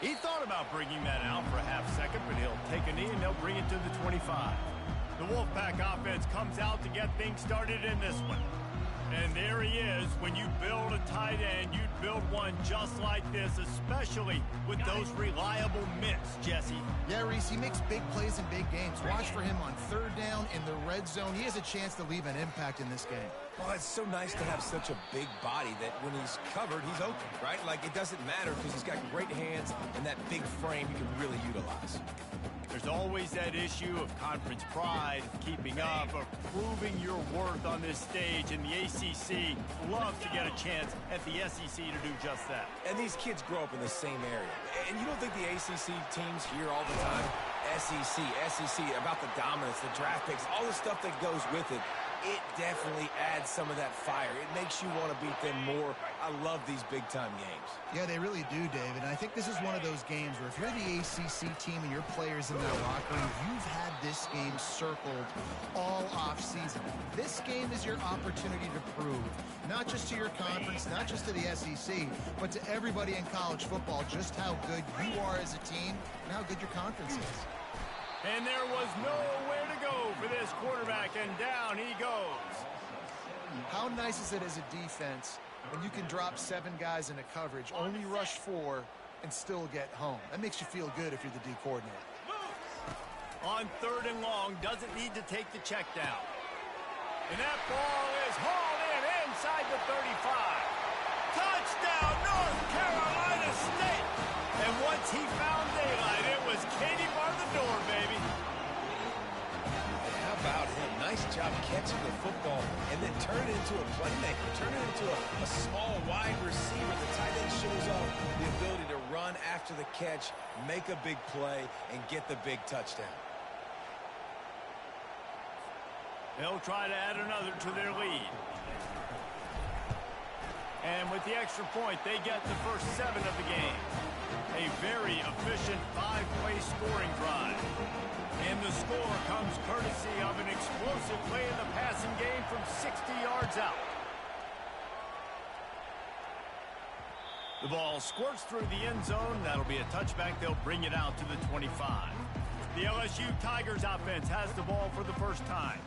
He thought about bringing that out for a half second, but he'll take a knee and they'll bring it to the 25. The Wolfpack offense comes out to get things started in this one. And there he is. When you build a tight end, you'd build one just like this, especially with those reliable mitts, Jesse. Yeah, Reese, he makes big plays in big games. Watch for him on third down in the red zone. He has a chance to leave an impact in this game. Well, it's so nice to have such a big body that when he's covered, he's open, right? Like, it doesn't matter because he's got great hands and that big frame he can really utilize. There's always that issue of conference pride, of keeping up, of proving your worth on this stage, and the ACC loves to get a chance at the SEC to do just that. And these kids grow up in the same area. And you don't think the ACC teams hear all the time, SEC, about the dominance, the draft picks, all the stuff that goes with it. It definitely adds some of that fire. It makes you want to beat them more. I love these big-time games. Yeah, they really do, David. And I think this is one of those games where if you're the ACC team and your players in that locker room, you've had this game circled all offseason. This game is your opportunity to prove, not just to your conference, not just to the SEC, but to everybody in college football, just how good you are as a team and how good your conference is. And there was nowhere to go for this quarterback, and down he goes. How nice is it as a defense when you can drop 7 guys in a coverage, only rush 4, and still get home? That makes you feel good if you're the D coordinator. On third and long, doesn't need to take the check down. And that ball is hauled in inside the 35. Touchdown, North Carolina State! And once he found daylight, it was Katie bar the door, baby. How about him? Nice job catching the football and then turn it into a playmaker. Turn it into a small wide receiver. The tight end shows off the ability to run after the catch, make a big play, and get the big touchdown. They'll try to add another to their lead. And with the extra point, they get the first 7 of the game. A very efficient 5-play scoring drive. And the score comes courtesy of an explosive play in the passing game from 60 yards out. The ball squirts through the end zone. That'll be a touchback. They'll bring it out to the 25. The LSU Tigers offense has the ball for the first time.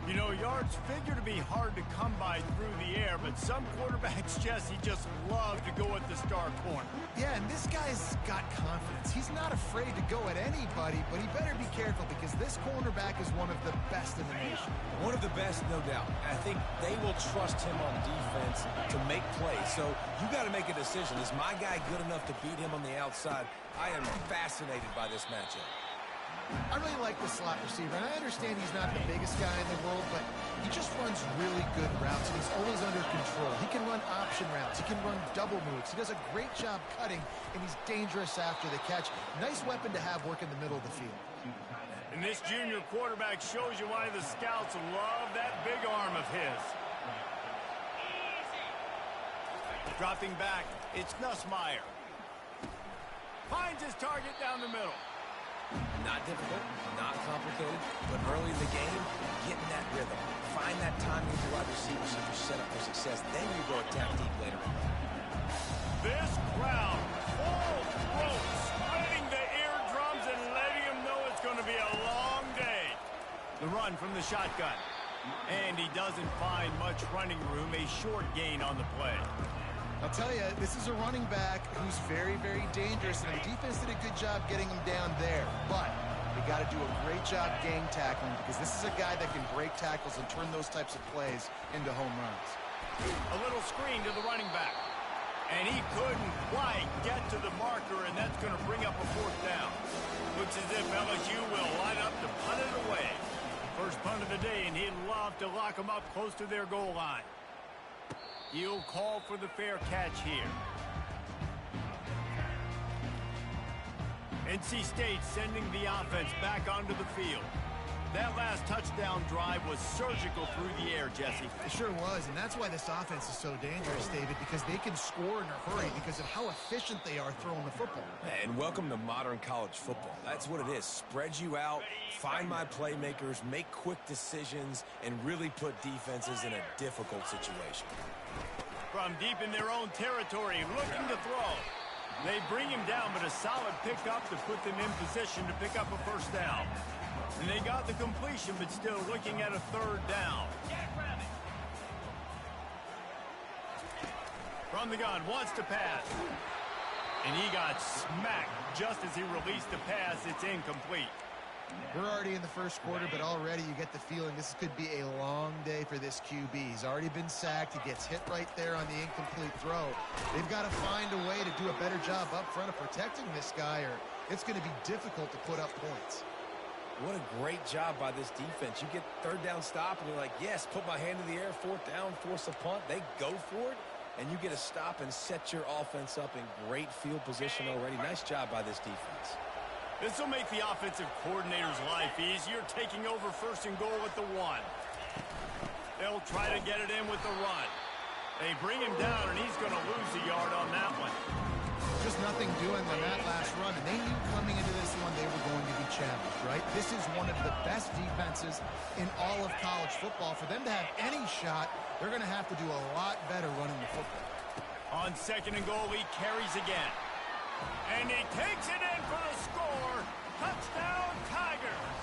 You know, yards figure to be hard to come by through the air, but some quarterbacks, Jesse, just love to go at the star corner. Yeah, and this guy's got confidence. He's not afraid to go at anybody, but he better be careful because this cornerback is one of the best in the nation. One of the best, no doubt. I think they will trust him on defense to make plays. So you got to make a decision. Is my guy good enough to beat him on the outside? I am fascinated by this matchup. I really like the slot receiver, and I understand he's not the biggest guy in the world, but he just runs really good routes, and he's always under control. He can run option routes. He can run double moves. He does a great job cutting, and he's dangerous after the catch. Nice weapon to have work in the middle of the field. And this junior quarterback shows you why the scouts love that big arm of his. Dropping back, it's Nussmeier. Finds his target down the middle. Not difficult, not complicated, but early in the game, getting that rhythm. Find that timing with the wide receivers so you're set up for success. Then you go attack deep later. This crowd, full throat, spreading the eardrums and letting them know it's going to be a long day. The run from the shotgun. And he doesn't find much running room, a short gain on the play. I'll tell you, this is a running back who's very, very dangerous, and the defense did a good job getting him down there. But they got to do a great job gang tackling because this is a guy that can break tackles and turn those types of plays into home runs. A little screen to the running back. And he couldn't quite get to the marker, and that's going to bring up a 4th down. Looks as if LSU will line up to punt it away. First punt of the day, and he'd love to lock them up close to their goal line. He'll call for the fair catch here. NC State sending the offense back onto the field. That last touchdown drive was surgical through the air, Jesse. It sure was, and that's why this offense is so dangerous, David, because they can score in a hurry because of how efficient they are throwing the football. And welcome to modern college football. That's what it is. Spread you out, find my playmakers, make quick decisions, and really put defenses in a difficult situation. From deep in their own territory, looking to throw. They bring him down, but a solid pickup to put them in position to pick up a first down. And they got the completion, but still looking at a third down. From the gun, wants to pass. And he got smacked just as he released the pass. It's incomplete. We're already in the first quarter, but already you get the feeling this could be a long day for this QB. He's already been sacked. He gets hit right there on the incomplete throw. They've got to find a way to do a better job up front of protecting this guy, or it's going to be difficult to put up points. What a great job by this defense. You get third down stop, and you're like, yes, put my hand in the air, fourth down, force a punt. They go for it, and you get a stop and set your offense up in great field position already. Nice job by this defense. This will make the offensive coordinator's life easier, taking over first and goal at the 1. They'll try to get it in with the run. They bring him down, and he's going to lose a yard on that one. Just nothing doing on that last run, and they knew coming into this one they were going to be challenged, right? This is one of the best defenses in all of college football. For them to have any shot, they're going to have to do a lot better running the football. On second and goal, he carries again. And he takes it in for the score. Touchdown, Tigers.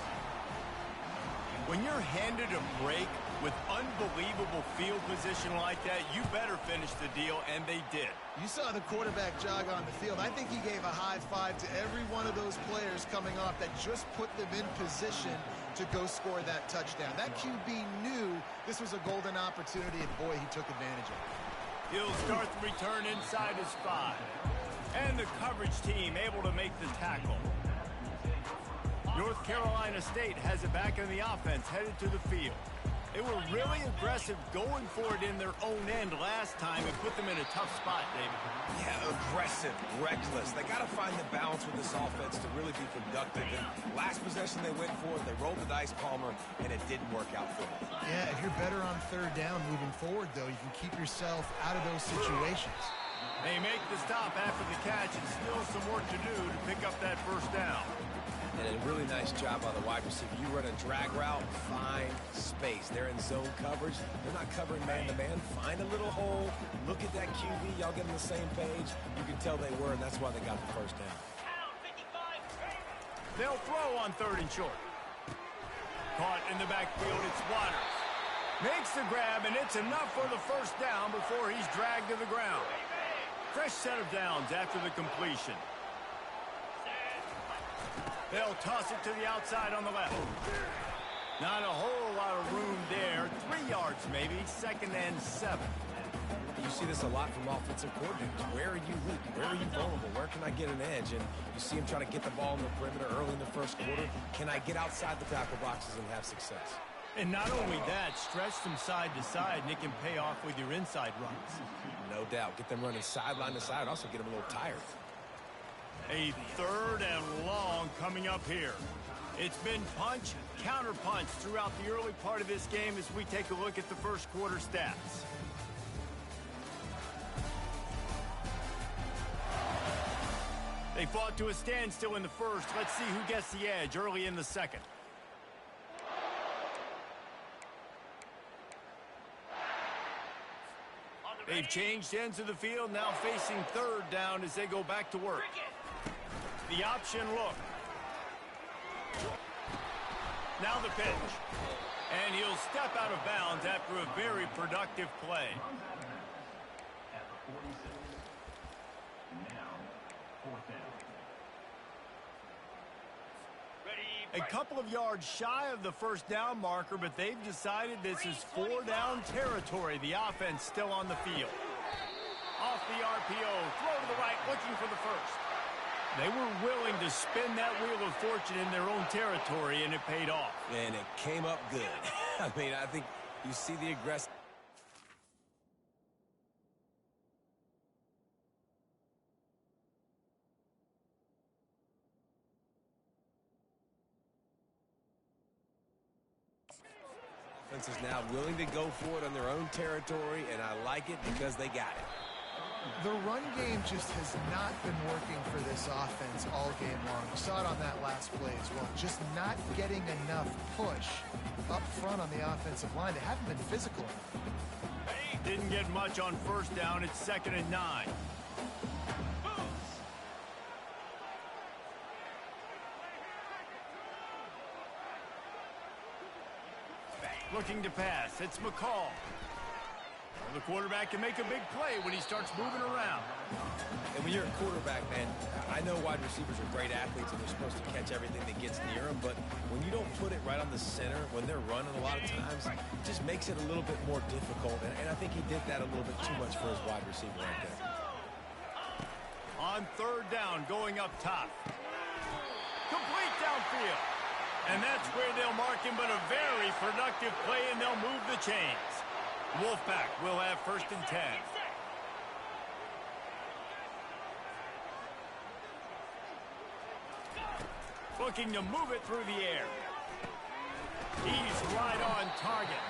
When you're handed a break with unbelievable field position like that, you better finish the deal, and they did. You saw the quarterback jog on the field. I think he gave a high five to every one of those players coming off that just put them in position to go score that touchdown. That QB knew this was a golden opportunity, and boy, he took advantage of it. He'll start the return inside his 5. And the coverage team able to make the tackle. North Carolina State has it back in the offense, headed to the field. They were really aggressive going for it in their own end last time and put them in a tough spot, David. Yeah, aggressive, reckless. They got to find the balance with this offense to really be productive. And last possession they went for it, they rolled the dice, Palmer, and it didn't work out for them. Yeah, if you're better on third down moving forward, though, you can keep yourself out of those situations. They make the stop after the catch, and still some work to do to pick up that first down. And a really nice job by the wide receiver. You run a drag route, find space. They're in zone coverage. They're not covering man-to-man. Find a little hole. Look at that QB. Y'all get on the same page. You can tell they were, and that's why they got the first down. They'll throw on third and short. Caught in the backfield, it's Waters. Makes the grab, and it's enough for the first down before he's dragged to the ground. Fresh set of downs after the completion. They'll toss it to the outside on the left. Not a whole lot of room there. 3 yards maybe, 2nd and 7. You see this a lot from offensive coordinators. Where are you weak? Where are you vulnerable? Where can I get an edge? And you see him try to get the ball in the perimeter early in the first quarter. Can I get outside the tackle boxes and have success? And not only that, stretch them side to side, and it can pay off with your inside runs. No doubt. Get them running sideline to side. Also get them a little tired. A 3rd and long coming up here. It's been punch, counter punch throughout the early part of this game as we take a look at the first quarter stats. They fought to a standstill in the first. Let's see who gets the edge early in the second. They've changed ends of the field, now facing third down as they go back to work. The option look. Now the pitch. And he'll step out of bounds after a very productive play. A couple of yards shy of the first down marker, but they've decided this is 4-down territory. The offense still on the field. Off the RPO, throw to the right, looking for the first. They were willing to spin that wheel of fortune in their own territory, and it paid off. And it came up good. I mean, I think you see the aggressive. Offense is now willing to go for it on their own territory, and I like it because they got it. The run game just has not been working for this offense all game long. You saw it on that last play as well. Just not getting enough push up front on the offensive line. They haven't been physical enough. Didn't get much on first down. It's 2nd and 9. Looking to pass. It's McCall. The quarterback can make a big play when he starts moving around. And when you're a quarterback, man, I know wide receivers are great athletes and they're supposed to catch everything that gets near them, but when you don't put it right on the center, when they're running a lot of times, it just makes it a little bit more difficult. And I think he did that a little bit too much for his wide receiver right there. On third down, going up top. Complete downfield. And that's where they'll mark him, but a very productive play, and they'll move the chains. Wolfpack will have 1st and 10. Looking to move it through the air. He's right on target.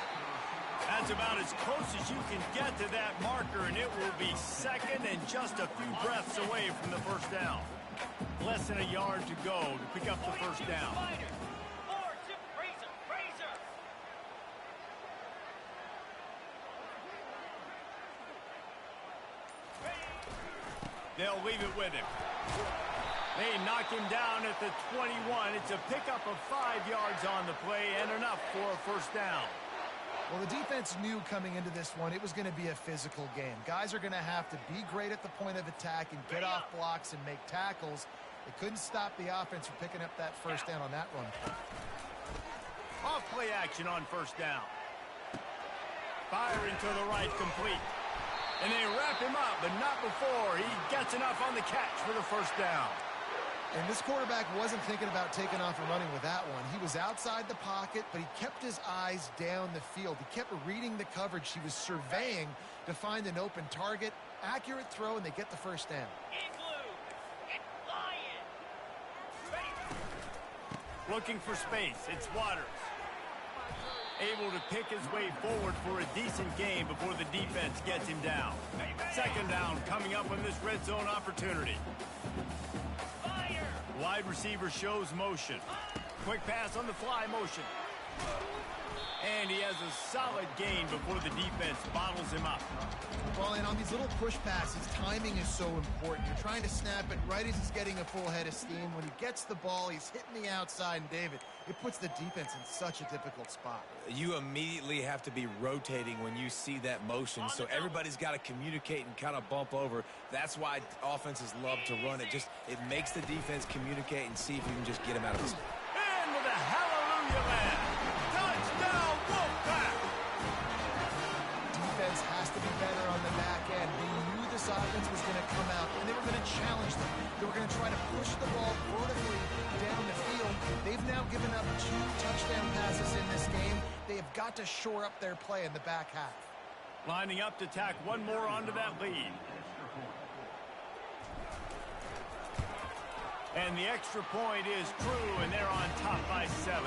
That's about as close as you can get to that marker, and it will be 2nd and just a few breaths away from the 1st down. Less than a yard to go to pick up the 1st down. They'll leave it with him. They knock him down at the 21. It's a pickup of 5 yards on the play and enough for a 1st down. Well, the defense knew coming into this one it was going to be a physical game. Guys are going to have to be great at the point of attack and get off blocks and make tackles. They couldn't stop the offense from picking up that 1st down on that run. Off play action on 1st down. Firing to the right, complete. And they wrap him up, but not before he gets enough on the catch for the 1st down. And this quarterback wasn't thinking about taking off and running with that one. He was outside the pocket, but he kept his eyes down the field. He kept reading the coverage. He was surveying to find an open target. Accurate throw, and they get the 1st down. Looking for space. It's Waters. Able to pick his way forward for a decent game before the defense gets him down. 2nd down coming up on this red zone opportunity. Wide receiver shows motion. Quick pass on the fly motion. And he has a solid gain before the defense bottles him up. Well, and on these little push passes, timing is so important. You're trying to snap it right as he's getting a full head of steam. When he gets the ball, he's hitting the outside, and David, it puts the defense in such a difficult spot. You immediately have to be rotating when you see that motion, so everybody's got to communicate and kind of bump over. That's why offenses love to run it. It makes the defense communicate and see if you can just get him out of his. And with a hallelujah land. Touchdown, Wolfpack! Defense has to be better on the back end. They knew this offense was going to come out, and they were going to challenge them. They were going to try to push the ball vertically down the field. They've now given up 2 touchdown passes in this game. They have got to shore up their play in the back half. Lining up to tack one more onto that lead. And the extra point is true, and they're on top by 7.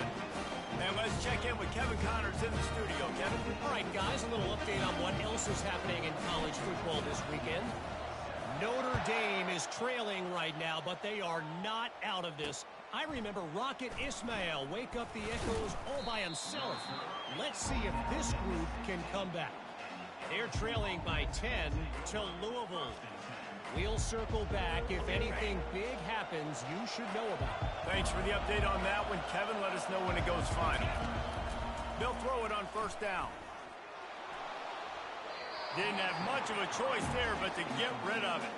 And let's check in with Kevin Connors in the studio. Kevin? All right, guys, a little update on what else is happening in college football this weekend. Notre Dame is trailing right now, but they are not out of this. I remember Rocket Ismail wake up the echoes all by himself. Let's see if this group can come back. They're trailing by 10 to Louisville. We'll circle back. If anything big happens, you should know about it. Thanks for the update on that one, Kevin. Let us know when it goes final. They'll throw it on 1st down. Didn't have much of a choice there but to get rid of it.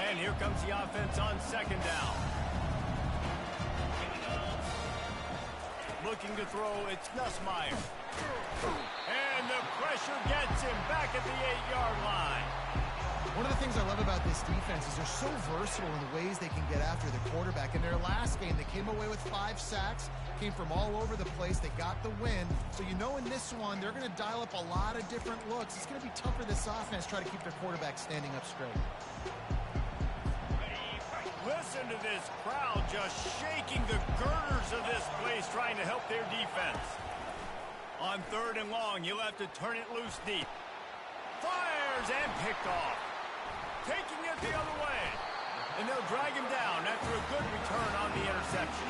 And here comes the offense on 2nd down. Looking to throw, it's Nussmeier. And the pressure gets him back at the 8-yard line. One of the things I love about this defense is they're so versatile in the ways they can get after the quarterback. In their last game, they came away with 5 sacks, came from all over the place. They got the win. So you know in this one, they're going to dial up a lot of different looks. It's going to be tough for this offense to try to keep their quarterback standing up straight. Listen to this crowd just shaking the girders of this place trying to help their defense. On 3rd and long, he'll have to turn it loose deep. Fires and picked off. Taking it the other way. And they'll drag him down after a good return on the interception.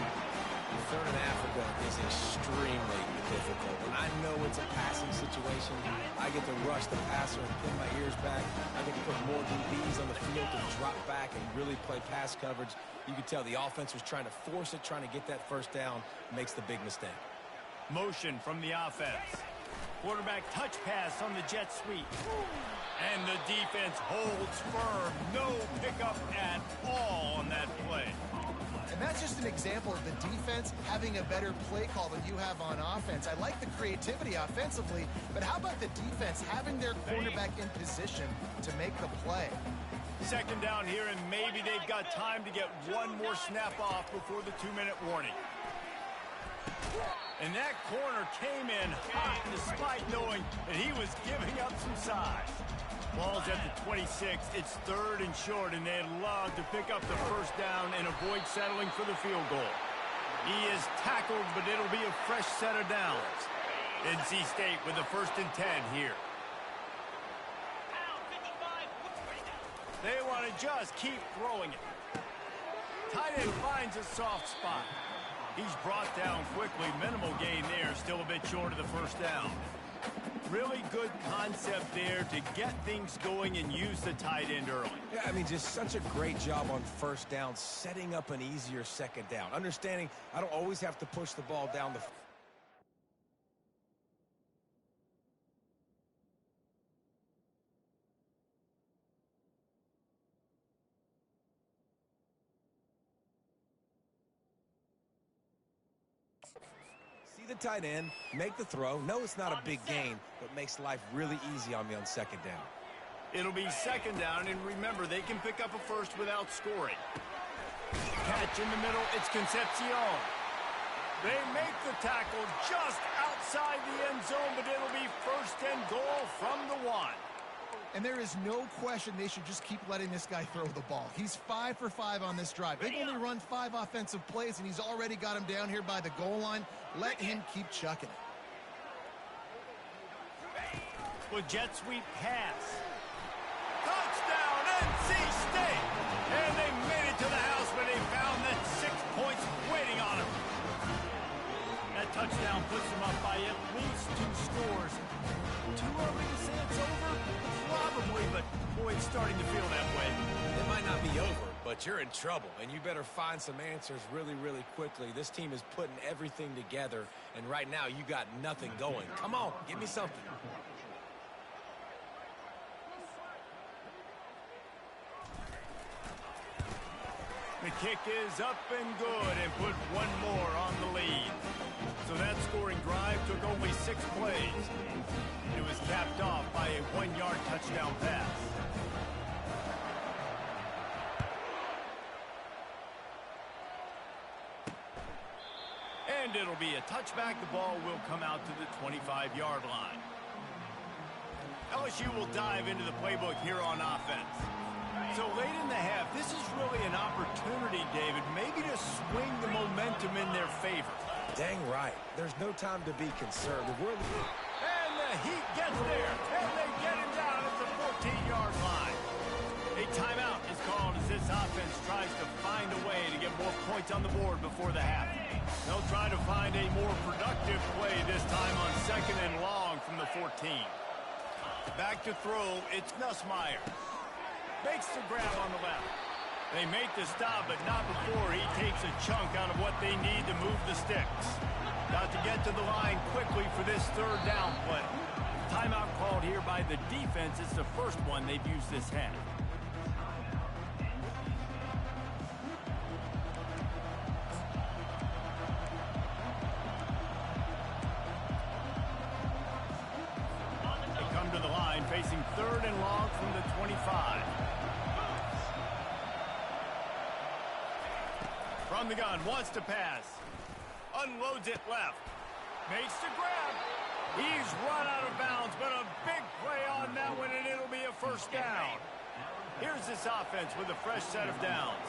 3rd and Africa is extremely difficult. When I know it's a passing situation, I get to rush the passer and pin my ears back. I get to put more DBs on the field to drop back and really play pass coverage. You could tell the offense was trying to force it, trying to get that first down, makes the big mistake. Motion from the offense. Quarterback touch pass on the jet sweep. And the defense holds firm. No pickup at all on that play. And that's just an example of the defense having a better play call than you have on offense. I like the creativity offensively, but how about the defense having their quarterback in position to make the play? Second down here, and maybe they've got time to get one more snap off before the 2-minute warning. And that corner came in hot despite knowing that he was giving up some size. Ball's at the 26. It's 3rd and short, and they'd love to pick up the first down and avoid settling for the field goal. He is tackled, but it'll be a fresh set of downs. NC State with the 1st and 10 here. They want to just keep throwing it. Tight end finds a soft spot. He's brought down quickly. Minimal gain there. Still a bit short of the first down. Really good concept there to get things going and use the tight end early. Yeah, I mean, just such a great job on first down, setting up an easier second down. Understanding I don't always have to push the ball down the field. The tight end, make the throw. No, it's not a big gain, but makes life really easy on me on second down. It'll be second down, and remember, they can pick up a first without scoring. Catch in the middle, it's Concepcion. They make the tackle just outside the end zone, but it'll be 1st and goal from the 1. And there is no question they should just keep letting this guy throw the ball. He's 5 for 5 on this drive. They've only run 5 offensive plays, and he's already got him down here by the goal line. Let him keep chucking it. With jet sweep pass. Touchdown, NC State! And they made it to the house, but they found that 6 points waiting on them. That touchdown puts them up by at least 2 scores. Too early to say it's over? Probably, but boy, it's starting to feel that way. It might not be over, but you're in trouble, and you better find some answers really, really quickly. This team is putting everything together, and right now you got nothing going. Come on, give me something. The kick is up and good and put one more on the lead. So that scoring drive took only 6 plays. It was capped off by a 1-yard touchdown pass. And it'll be a touchback. The ball will come out to the 25-yard line. LSU will dive into the playbook here on offense. So late in the half, this is really an opportunity, David, maybe to swing the momentum in their favor. Dang right. There's no time to be conservative. And the Heat gets there, and they get him down at the 14-yard line. A timeout is called as this offense tries to find a way to get more points on the board before the half. They'll try to find a more productive play this time on 2nd and long from the 14. Back to throw, it's Nussmeier. Makes the grab on the left. They make the stop, but not before he takes a chunk out of what they need to move the sticks. Got to get to the line quickly for this 3rd down play. Timeout called here by the defense. It's the first one they've used this half. They come to the line facing 3rd and long from the 25. From the gun, wants to pass. Unloads it left. Makes the grab. He's run out of bounds, but a big play on that one, and it'll be a 1st down. Here's this offense with a fresh set of downs.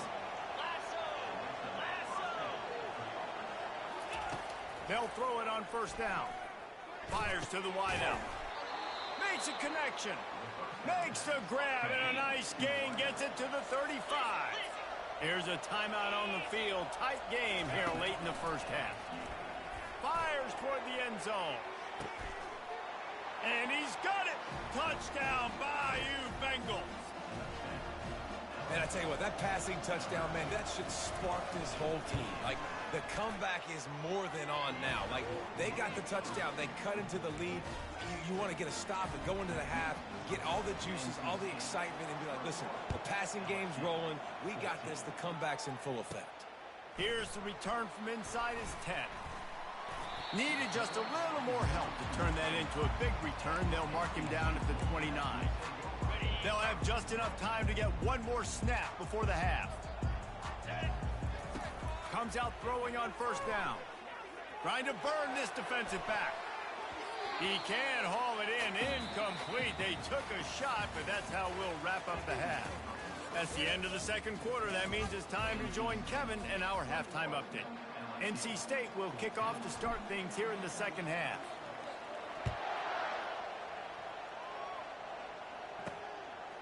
They'll throw it on 1st down. Fires to the wideout. Makes a connection. Makes the grab, and a nice gain gets it to the 35. Here's a timeout on the field. Tight game here late in the first half. Fires toward the end zone. And he's got it. Touchdown, Bayou Bengals. And I tell you what, that passing touchdown, man, that should spark this whole team. Like, the comeback is more than on now. Like, they got the touchdown. They cut into the lead. You want to get a stop and go into the half, get all the juices, all the excitement, and be like, listen, the passing game's rolling. We got this. The comeback's in full effect. Here's the return from inside his 10. Needed just a little more help to turn that into a big return. They'll mark him down at the 29. They'll have just enough time to get one more snap before the half. Comes out throwing on first down. Trying to burn this defensive back. He can't haul it in. Incomplete. They took a shot, but that's how we'll wrap up the half. That's the end of the second quarter. That means it's time to join Kevin and our halftime update. NC State will kick off to start things here in the second half.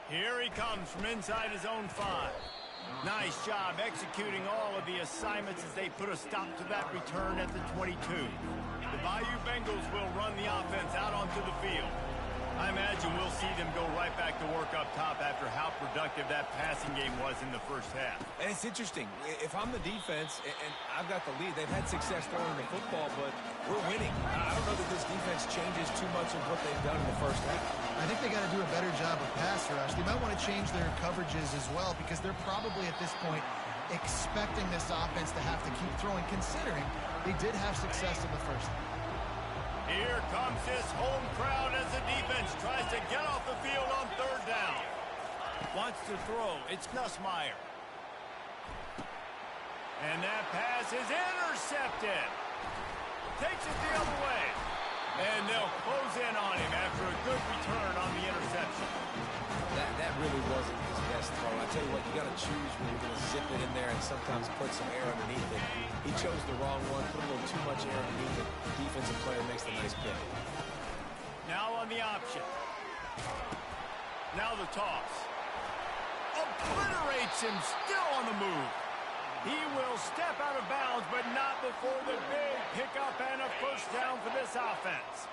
Here he comes from inside his own 5. Nice job executing all of the assignments as they put a stop to that return at the 22. The Bayou Bengals will run the offense out onto the field. I imagine we'll see them go right back to work up top after how productive that passing game was in the first half. And it's interesting. If I'm the defense and I've got the lead, they've had success throwing the football, but we're winning. I don't know that this defense changes too much of what they've done in the first half. I think they got to do a better job of pass rush. They might want to change their coverages as well because they're probably at this point expecting this offense to have to keep throwing, considering they did have success in the first half. Here comes this home crowd as the defense tries to get off the field on third down. Wants to throw. It's Nussmeier. And that pass is intercepted. Takes it the other way. And they'll close in on him after a good return on the interception. That really wasn't his best throw. I tell you what, you got to choose when you're going to zip it in there and sometimes put some air underneath it. He chose the wrong one, put a little too much air underneath it. Defensive player makes the nice pick. Now on the option. Now the toss. Obliterates him, still on the move. He will step out of bounds, but not before the big pickup and a first down for this offense.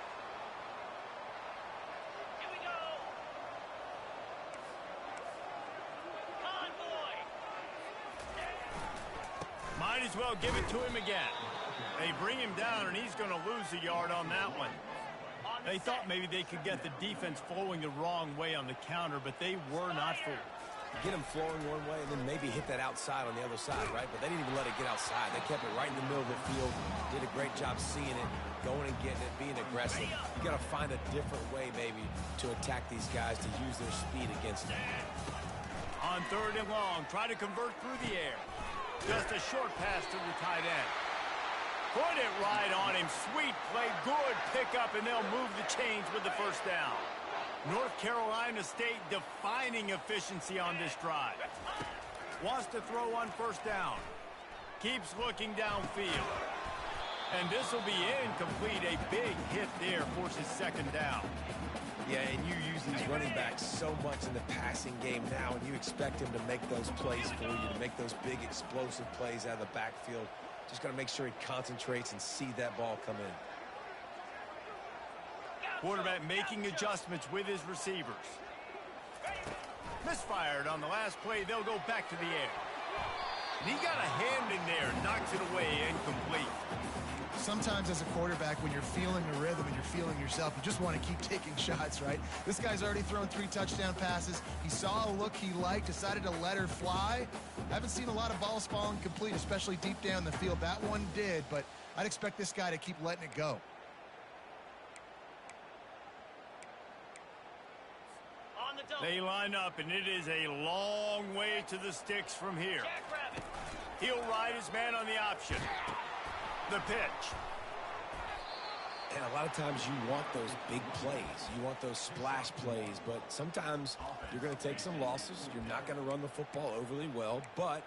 Here we go. Convoy. Might as well give it to him again. They bring him down, and he's going to lose a yard on that one. They thought maybe they could get the defense flowing the wrong way on the counter, but they were not fooled. Get them flowing one way and then maybe hit that outside on the other side, right? But they didn't even let it get outside. They kept it right in the middle of the field, did a great job seeing it, going and getting it, being aggressive. You got to find a different way maybe to attack these guys, to use their speed against them. On third and long, try to convert through the air. Just a short pass to the tight end. Put it right on him. Sweet play, good pickup, and they'll move the chains with the first down. North Carolina State defining efficiency on this drive. Wants to throw on first down. Keeps looking downfield. And this will be incomplete. A big hit there forces second down. Yeah, and you use these running backs so much in the passing game now, and you expect him to make those plays for you, to make those big explosive plays out of the backfield. Just got to make sure he concentrates and see that ball come in. Quarterback making adjustments with his receivers. Misfired on the last play. They'll go back to the air. And he got a hand in there. Knocks it away. Incomplete. Sometimes as a quarterback, when you're feeling the rhythm and you're feeling yourself, you just want to keep taking shots, right? This guy's already thrown 3 touchdown passes. He saw a look he liked, decided to let her fly. I haven't seen a lot of balls falling complete, especially deep down the field. That one did, but I'd expect this guy to keep letting it go. They line up, and it is a long way to the sticks from here. He'll ride his man on the option. The pitch. And a lot of times you want those big plays. You want those splash plays, but sometimes you're going to take some losses. You're not going to run the football overly well, but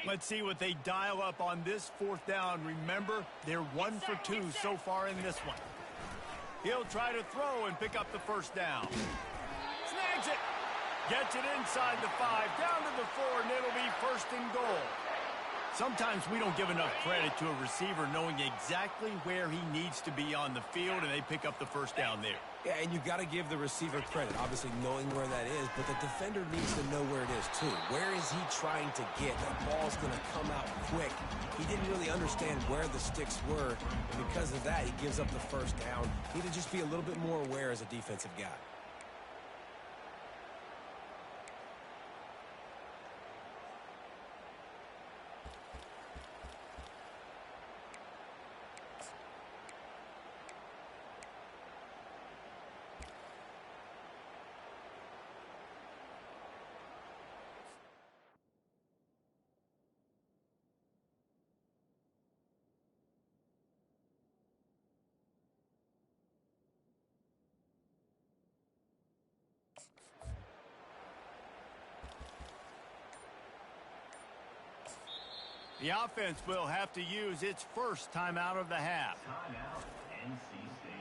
let's see what they dial up on this fourth down. Remember, they're 1 for 2 so far in this one. He'll try to throw and pick up the first down. Snags it. Gets it inside the 5, down to the 4, and it'll be first and goal. Sometimes we don't give enough credit to a receiver knowing exactly where he needs to be on the field, and they pick up the first down there. Yeah, and you've got to give the receiver credit, obviously knowing where that is, but the defender needs to know where it is too. Where is he trying to get? That ball's going to come out quick. He didn't really understand where the sticks were, and because of that, he gives up the first down. He need to just be a little bit more aware as a defensive guy. The offense will have to use its first timeout of the half. Timeout, NC State.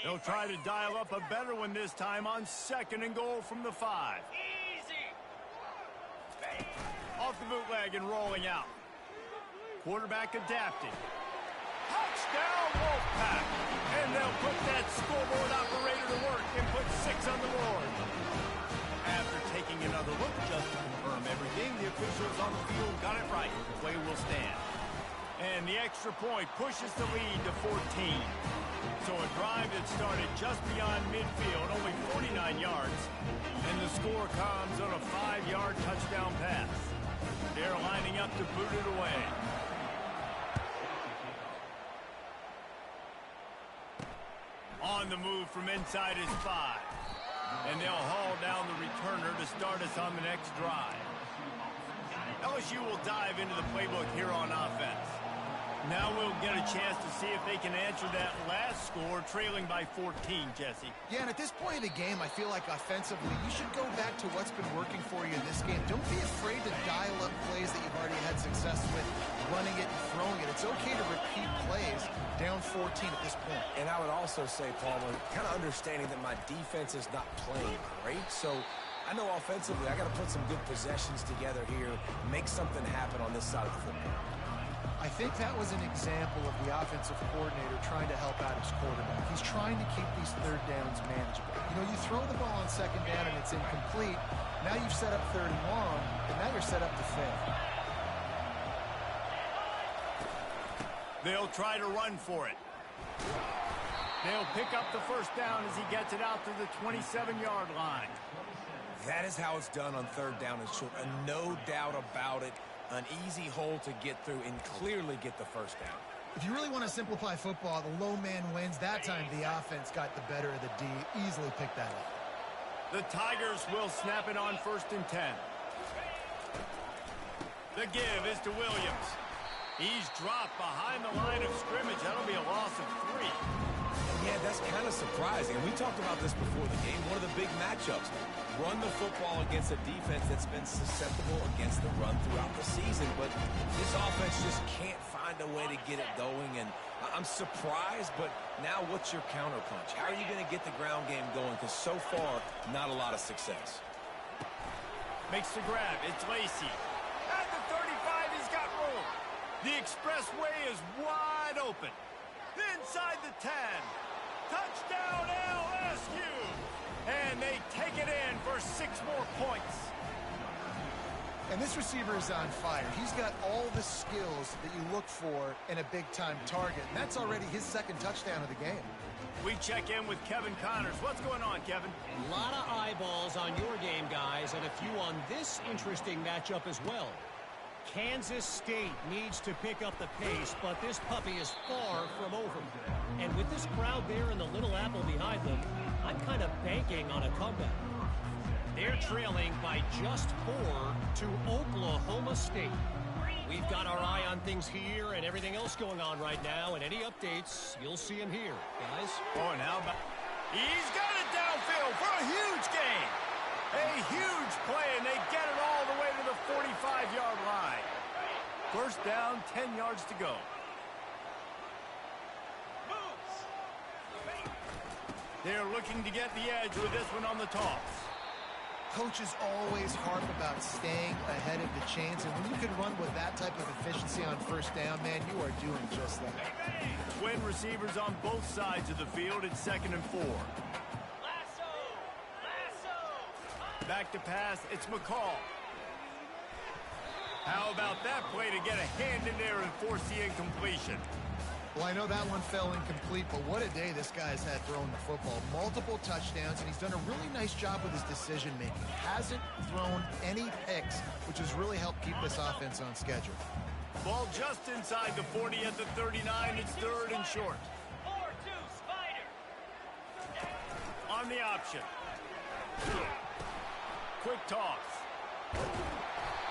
They'll try to dial up a better one this time on 2nd and goal from the 5. Off the bootleg and rolling out. Quarterback adapting. Touchdown, Wolfpack! And they'll put that scoreboard operator to work and put 6 on the board. After taking another look just to confirm everything, the officials on the field got it right. The play will stand. And the extra point pushes the lead to 14. So a drive that started just beyond midfield, only 49 yards, and the score comes on a 5-yard touchdown pass. They're lining up to boot it away. On the move from inside his 5. And they'll haul down the returner to start us on the next drive. LSU will dive into the playbook here on offense. Now we'll get a chance to see if they can answer that last score, trailing by 14, Jesse. Yeah, and at this point of the game, I feel like offensively, you should go back to what's been working for you in this game. Don't be afraid to dial up plays that you've already had success with, running it and throwing it. It's okay to repeat plays down 14 at this point. And I would also say, Palmer, kind of understanding that my defense is not playing great, so I know offensively I got to put some good possessions together here, make something happen on this side of the football. I think that was an example of the offensive coordinator trying to help out his quarterback. He's trying to keep these third downs manageable. You know, you throw the ball on 2nd down and it's incomplete. Now you've set up 3rd and long, and now you're set up to fail. They'll try to run for it. They'll pick up the first down as he gets it out to the 27-yard line. That is how it's done on 3rd down and short, and no doubt about it. An easy hole to get through and clearly get the first down. If you really want to simplify football, the low man wins. That time the offense got the better of the D. Easily picked that up. The Tigers will snap it on 1st and 10. The give is to Williams. He's dropped behind the line of scrimmage. That'll be a loss of 3. Yeah, that's kind of surprising. We talked about this before the game. One of the big matchups. Run the football against a defense that's been susceptible against the run throughout the season, but this offense just can't find a way to get it going, and I'm surprised, but now what's your counterpunch? How are you going to get the ground game going? Because so far, not a lot of success. Makes the grab. It's Lacey. At the 35, he's got room. The expressway is wide open. Inside the 10. Touchdown, LSU. And they take it in for 6 more points. And this receiver is on fire. He's got all the skills that you look for in a big-time target. And that's already his 2nd touchdown of the game. We check in with Kevin Connors. What's going on, Kevin? A lot of eyeballs on your game, guys, and a few on this interesting matchup as well. Kansas State needs to pick up the pace, but this puppy is far from over. And with this crowd there and the Little Apple behind them, I'm kind of banking on a comeback. They're trailing by just 4 to Oklahoma State. We've got our eye on things here and everything else going on right now, and any updates, you'll see them here, guys. Oh, and how about... He's got it downfield for a huge gain. A huge play, and they get it all the way to the 45-yard line. First down, 10 yards to go. They're looking to get the edge with this one on the toss. Coaches always harp about staying ahead of the chains, and when you can run with that type of efficiency on first down, man, you are doing just that. Twin receivers on both sides of the field. It's 2nd and 4. Back to pass. It's McCall. How about that play to get a hand in there and force the incompletion? Well, I know that one fell incomplete, but what a day this guy's had throwing the football. Multiple touchdowns, and he's done a really nice job with his decision-making. Hasn't thrown any picks, which has really helped keep this offense on schedule. Ball just inside the 40 at the 39. It's 3rd and short. 4-2 Spider. On the option. Quick toss.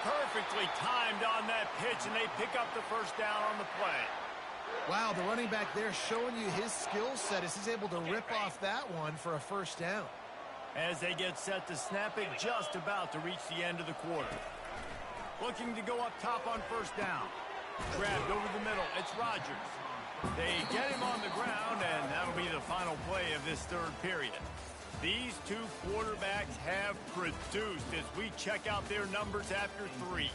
Perfectly timed on that pitch, and they pick up the first down on the play. Wow, the running back there showing you his skill set as he's able to rip off that one for a first down. As they get set to snap it, just about to reach the end of the quarter. Looking to go up top on first down. Grabbed over the middle. It's Rodgers. They get him on the ground, and that'll be the final play of this 3rd period. These two quarterbacks have produced as we check out their numbers after 3.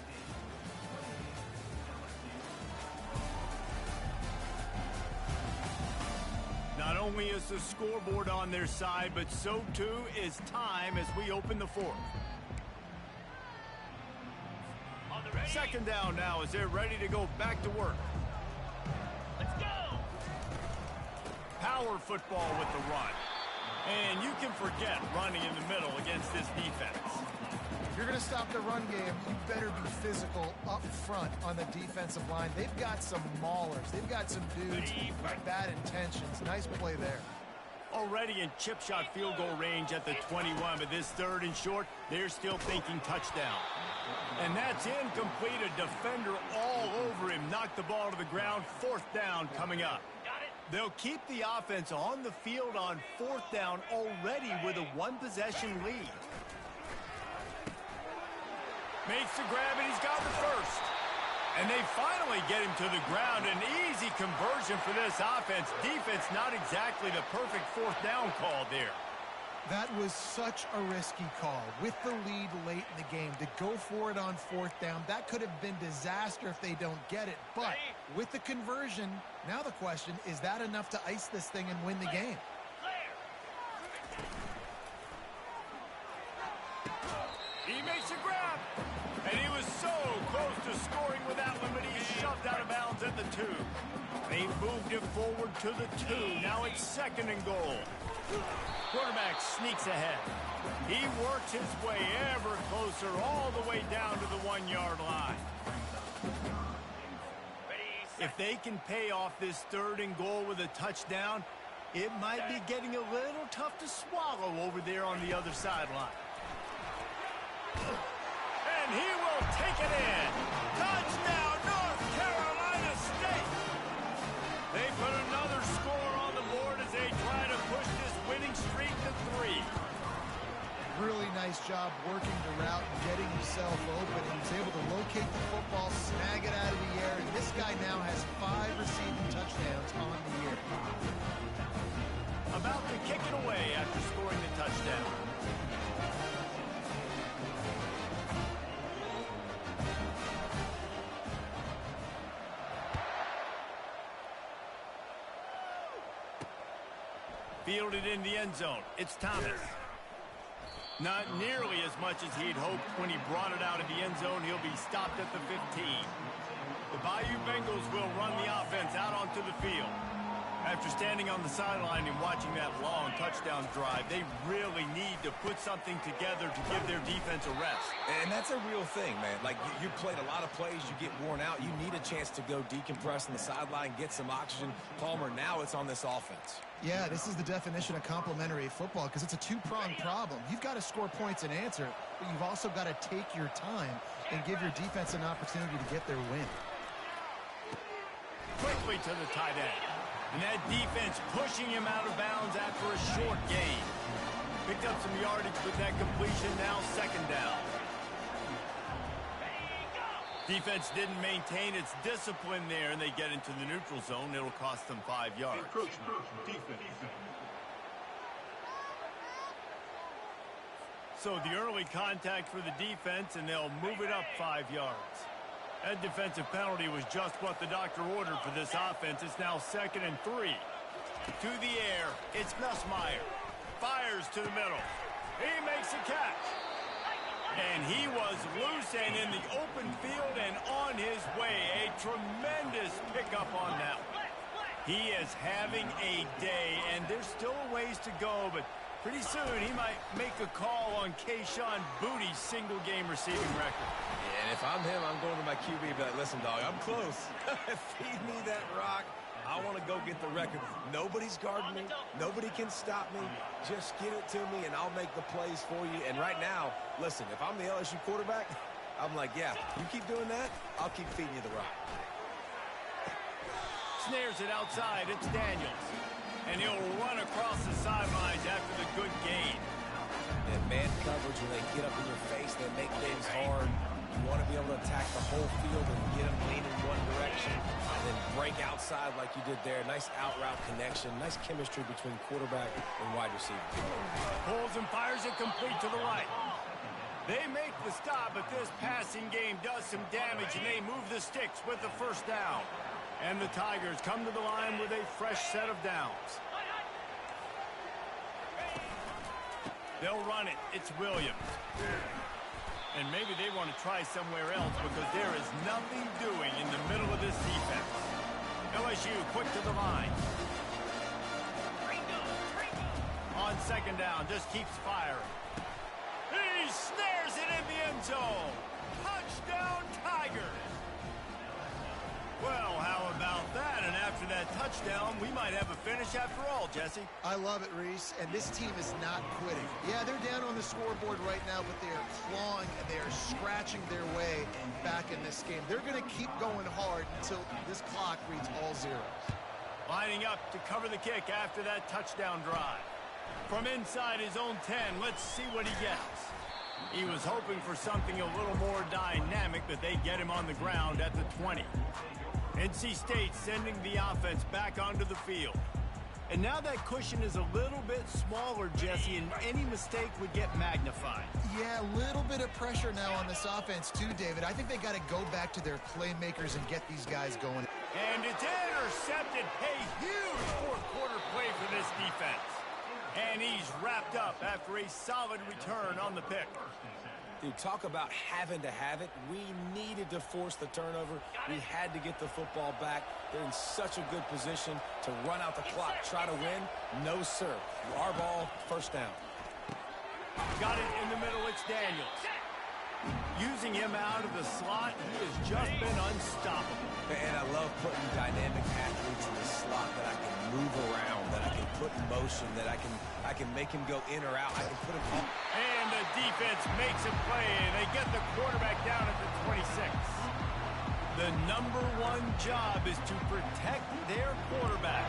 Not only is the scoreboard on their side, but so too is time as we open the 4th. 2nd down now as they're ready to go back to work. Let's go. Power football with the run. And you can forget running in the middle against this defense. If you're going to stop the run game, you better be physical up front on the defensive line. They've got some maulers. They've got some dudes with bad intentions. Nice play there. Already in chip shot field goal range at the 21, but this 3rd and short, they're still thinking touchdown. And that's incomplete. A defender all over him. Knocked the ball to the ground. 4th down coming up. They'll keep the offense on the field on 4th down already with a 1-possession lead. Makes the grab, and he's got the first. And they finally get him to the ground. An easy conversion for this offense. Defense not exactly the perfect 4th down call there. That was such a risky call. With the lead late in the game, to go for it on 4th down, that could have been disaster if they don't get it. But with the conversion, now the question, is that enough to ice this thing and win the game? He makes a grab. And he was so close to scoring with that one, but he's shoved out of bounds at the 2. They moved it forward to the 2. Now it's 2nd and goal. Quarterback sneaks ahead. He works his way ever closer all the way down to the 1-yard line. If they can pay off this 3rd and goal with a touchdown, it might be getting a little tough to swallow over there on the other sideline. And he will take it in. Touchdown, North Carolina State. They put another score on the board as they try to push this winning streak to 3. Really nice job working the route and getting himself open. He was able to locate the football, snag it out of the air, and this guy now has 5 receiving touchdowns on the year. About to kick it away after scoring the touchdown. Fielded in the end zone. It's Thomas. Not nearly as much as he'd hoped when he brought it out of the end zone. He'll be stopped at the 15. The Bayou Bengals will run the offense out onto the field. After standing on the sideline and watching that long touchdown drive, they really need to put something together to give their defense a rest. And that's a real thing, man. Like, you played a lot of plays, you get worn out. You need a chance to go decompress on the sideline, get some oxygen. Palmer, now it's on this offense. Yeah, this is the definition of complementary football because it's a 2-pronged problem. You've got to score points and answer, but you've also got to take your time and give your defense an opportunity to get their win. Quickly to the tight end. And that defense pushing him out of bounds after a short gain. Picked up some yardage with that completion, now 2nd down. Defense didn't maintain its discipline there, and they get into the neutral zone. It'll cost them 5 yards. So the early contact for the defense, and they'll move it up 5 yards. That defensive penalty was just what the doctor ordered for this offense. It's now 2nd and 3. To the air, it's Nussmeier. Fires to the middle. He makes a catch. And he was loose and in the open field and on his way. A tremendous pickup on that one. He is having a day, and there's still a ways to go, but pretty soon he might make a call on Kayshon Boutte's single-game receiving record. Yeah, and if I'm him, I'm going to my QB and be like, listen, dog, I'm close. Feed me that rock. I want to go get the record. Nobody's guarding me. Nobody can stop me. Just get it to me, and I'll make the plays for you. And right now, listen, if I'm the LSU quarterback, I'm like, yeah, you keep doing that, I'll keep feeding you the rock. Snares it outside. It's Daniels. And he'll run across the sidelines after the good gain. And man coverage, when they get up in your face, they make things hard. You want to be able to attack the whole field and get them leaning one direction and then break outside like you did there. Nice out-route connection. Nice chemistry between quarterback and wide receiver. Pulls and fires it complete to the right. They make the stop, but this passing game does some damage, and they move the sticks with the first down. And the Tigers come to the line with a fresh set of downs. They'll run it. It's Williams. And maybe they want to try somewhere else because there is nothing doing in the middle of this defense. LSU quick to the line. On 2nd down, just keeps firing. He snares it in the end zone. Touchdown, Tigers. Well, how about that? And after that touchdown, we might have a finish after all, Jesse. I love it, Reese, and this team is not quitting. Yeah, they're down on the scoreboard right now, but they are clawing and they are scratching their way back in this game. They're going to keep going hard until this clock reads all zeros. Lining up to cover the kick after that touchdown drive. From inside his own 10, let's see what he gets. He was hoping for something a little more dynamic, but they get him on the ground at the 20. NC State sending the offense back onto the field. And now that cushion is a little bit smaller, Jesse, and any mistake would get magnified. Yeah, a little bit of pressure now on this offense too, David. I think they got to go back to their playmakers and get these guys going. And it's intercepted. A huge fourth-quarter play for this defense. And he's wrapped up after a solid return on the pick. Dude, talk about having to have it. We needed to force the turnover. We had to get the football back. They're in such a good position to run out the clock, try to win. No, sir. Our ball, first down. Got it in the middle. It's Daniels. Using him out of the slot, he has just been unstoppable. And I love putting dynamic athletes in the slot that I can move around, that I can put in motion, that I can make him go in or out. I can put him up. And the defense makes a play, and they get the quarterback down at the 26. The number one job is to protect their quarterback,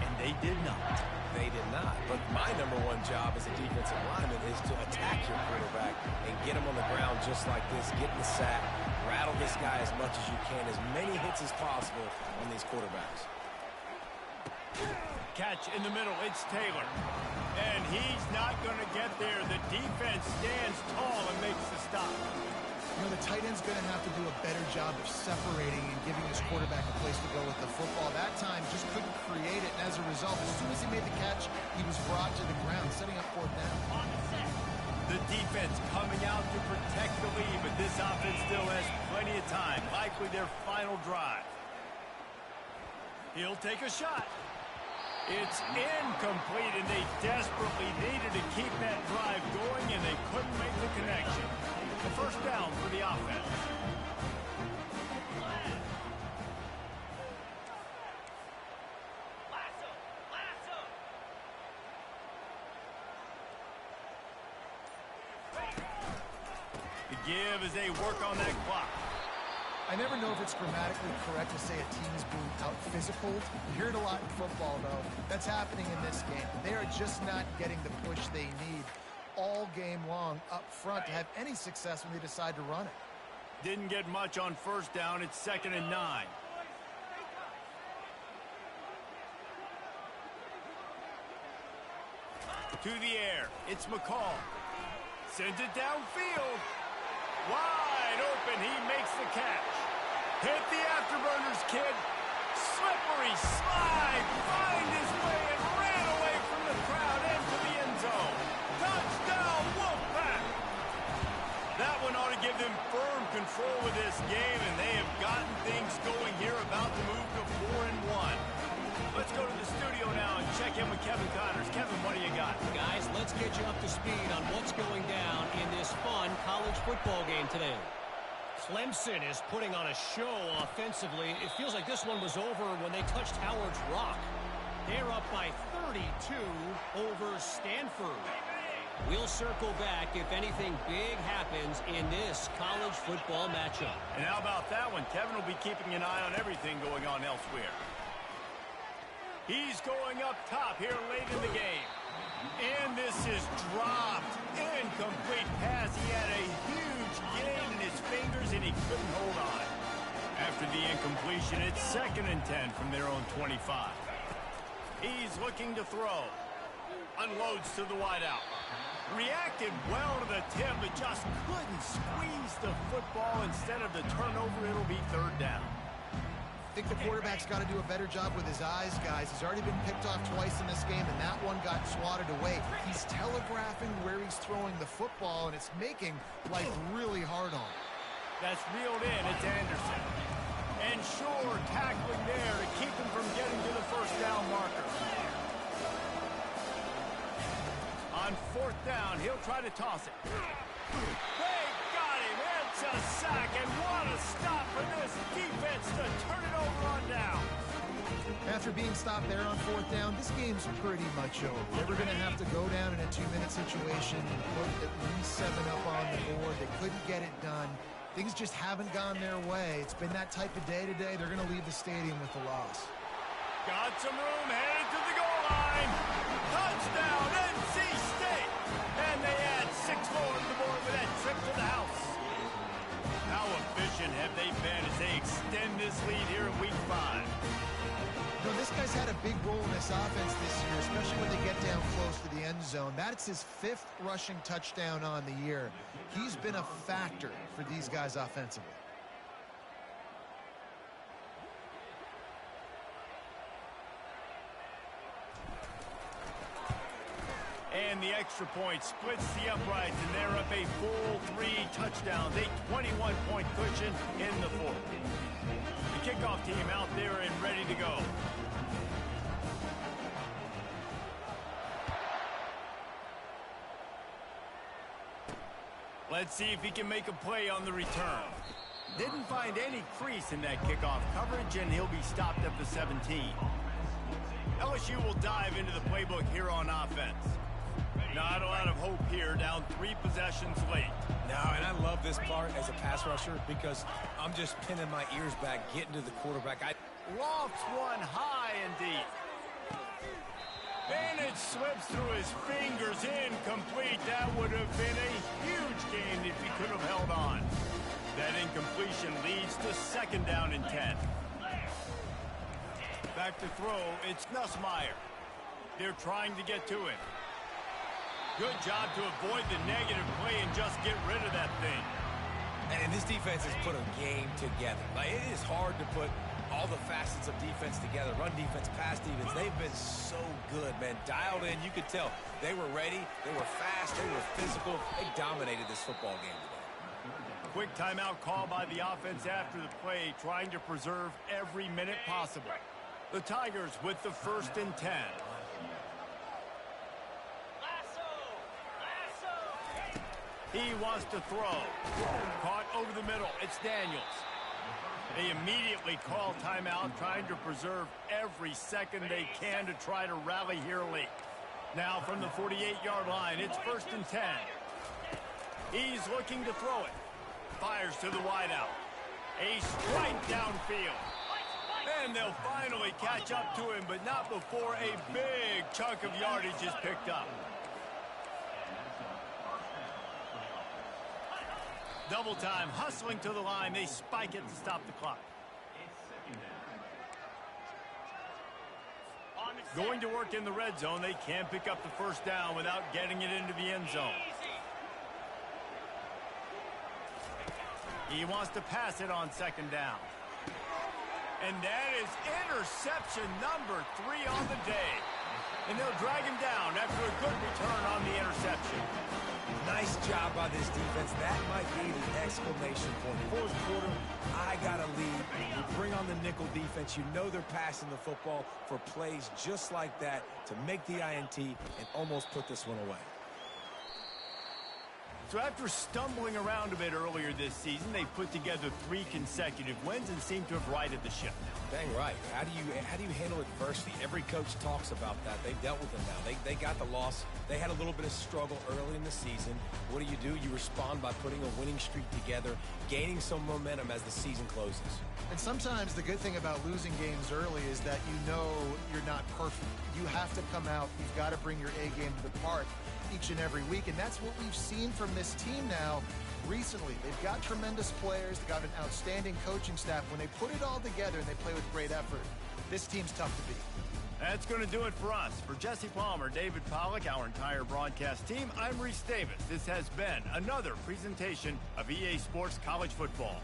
and they did not. They did not. But my number one job as a defensive lineman is to attack your quarterback and get him on the ground just like this, get in the sack, rattle this guy as much as you can, as many hits as possible on these quarterbacks. Catch in the middle. It's Taylor. And he's not going to get there. The defense stands tall and makes the stop. You know, the tight end's going to have to do a better job of separating and giving his quarterback a place to go with the football. That time just couldn't create it, and as a result, as soon as he made the catch, he was brought to the ground, setting up 4th down. The defense coming out to protect the lead, but this offense still has plenty of time, likely their final drive. He'll take a shot. It's incomplete, and they desperately needed to keep that drive going, and they couldn't make the connection. The first down for the offense. The give as they work on that clock. I never know if it's grammatically correct to say a team is being out-physical. You hear it a lot in football, though. That's happening in this game. They are just not getting the push they need all game long up front to have any success when they decide to run it. Didn't get much on first down. It's 2nd and 9. To the air. It's McCall. Sends it downfield. Wide open. He makes the catch. Hit the afterburners, kid. Slippery slide. Find his way and ran away from the crowd into the end zone. Touchdown, Wolfpack. That one ought to give them firm control of this game, and they have gotten things going here, about to move to 4-1. Let's go to the studio now and check in with Kevin Connors. Kevin, what do you got? Guys, let's get you up to speed on what's going down in this fun college football game today. Clemson is putting on a show offensively. It feels like this one was over when they touched Howard's Rock. They're up by 32 over Stanford. We'll circle back if anything big happens in this college football matchup. And how about that one? Kevin will be keeping an eye on everything going on elsewhere. He's going up top here late in the game. And this is dropped. Incomplete pass. He had a huge gain in his fingers, and he couldn't hold on. After the incompletion, it's 2nd and 10 from their own 25. He's looking to throw. Unloads to the wideout. Reacted well to the tip, but just couldn't squeeze the football. Instead of the turnover, it'll be 3rd down. I think the quarterback's got to do a better job with his eyes, guys. He's already been picked off twice in this game, and that one got swatted away. He's telegraphing where he's throwing the football, and it's making life really hard on him. That's reeled in. It's Anderson. And Shore tackling there to keep him from getting to the 1st down marker. On 4th down, he'll try to toss it. They got him. It's a sack, and what a stop for this defense to turn it over on down. After being stopped there on 4th down, this game's pretty much over. They were going to have to go down in a 2-minute situation and put at least 7 up on the board. They couldn't get it done. Things just haven't gone their way. It's been that type of day today. They're going to leave the stadium with the loss. Got some room, headed to the goal line. Touchdown, NC State. And they add 6 more to the board with that trip to the house. How efficient have they been as they extend this lead here in Week 5? You know, this guy's had a big role in this offense this year, especially when they get down close to the end zone. That's his 5th rushing touchdown on the year. He's been a factor for these guys offensively. And the extra point splits the uprights, and they're up a full 3 touchdowns, a 21-point cushion in the 4th. The kickoff team out there and ready to go. Let's see if he can make a play on the return. Didn't find any crease in that kickoff coverage, and he'll be stopped at the 17. LSU will dive into the playbook here on offense. Not a lot of hope here, down 3 possessions late. No, and I love this part as a pass rusher because I'm just pinning my ears back, getting to the quarterback. Lofts one high and deep. And it slips through his fingers, incomplete. That would have been a huge gain if he could have held on. That incompletion leads to 2nd down and 10. Back to throw, it's Nussmeier. They're trying to get to him. Good job to avoid the negative play and just get rid of that thing. And this defense has put a game together. Like, it is hard to put all the facets of defense together. Run defense, pass defense. They've been so good, man. Dialed in, you could tell. They were ready. They were fast. They were physical. They dominated this football game today. Quick timeout call by the offense after the play, trying to preserve every minute possible. The Tigers with the 1st and 10. He wants to throw. Caught over the middle. It's Daniels. They immediately call timeout, trying to preserve every second they can to try to rally here late. Now from the 48-yard line, it's 1st and 10. He's looking to throw it. Fires to the wideout. A strike downfield. And they'll finally catch up to him, but not before a big chunk of yardage is picked up. Double time, hustling to the line. They spike it to stop the clock. Going to work in the red zone. They can't pick up the 1st down without getting it into the end zone. He wants to pass it on second down. And that is interception number 3 on the day. And they'll drag him down after a good return on the interception. Nice job by this defense. That might be the exclamation point. Fourth quarter, I got to lead. You bring on the nickel defense. You know they're passing the football for plays just like that to make the INT and almost put this one away. So after stumbling around a bit earlier this season, they put together 3 consecutive wins and seem to have righted the ship now. Dang right. How do you handle adversity? Every coach talks about that. They've dealt with it now. They got the loss. They had a little bit of struggle early in the season. What do? You respond by putting a winning streak together, gaining some momentum as the season closes. And sometimes the good thing about losing games early is that you know you're not perfect. You have to come out. You've got to bring your A game to the park each and every week, and that's what we've seen from this team now recently. They've got tremendous players. They've got an outstanding coaching staff. When they put it all together and they play with great effort, this team's tough to beat. That's going to do it for us. For Jesse Palmer, David Pollack, our entire broadcast team, I'm Reese Davis. This has been another presentation of EA Sports College Football.